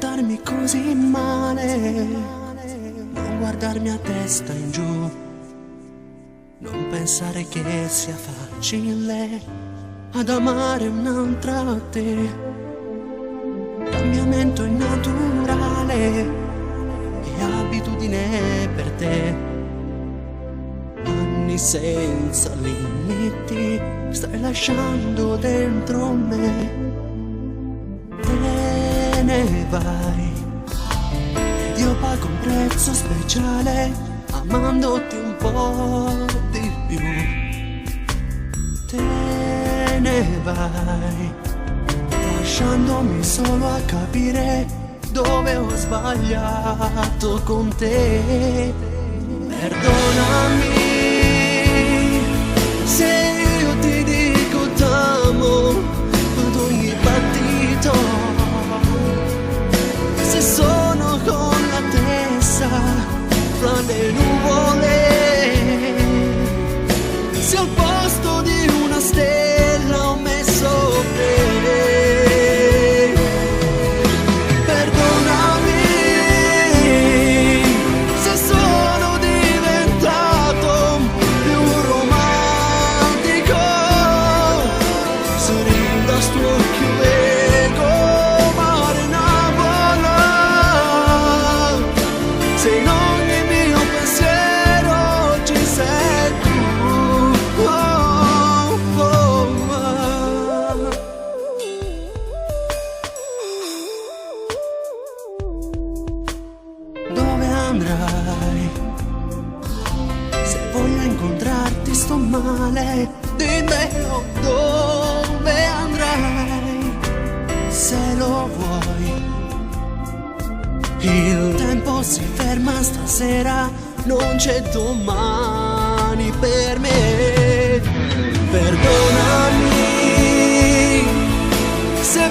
trattarmi così male, non guardarmi a testa in giù, non pensare che sia facile ad amare un'altra te. Cambiamento è naturale e abitudine per te. Anni senza limiti stai lasciando dentro me. Te ne vai ed io pago un prezzo speciale amandoti un po' di più. Te ne vai lasciandomi solo a capire dove ho sbagliato con te. Perdonami se io ti dico t'amo ad ogni battito, se sono con la testa fra le nuvole, se al posto di una stella ho messo te. Se voglio incontrarti sto male, dimmelo dove andrai, se lo vuoi. Il tempo si ferma stasera, non c'è domani per me. Perdonami se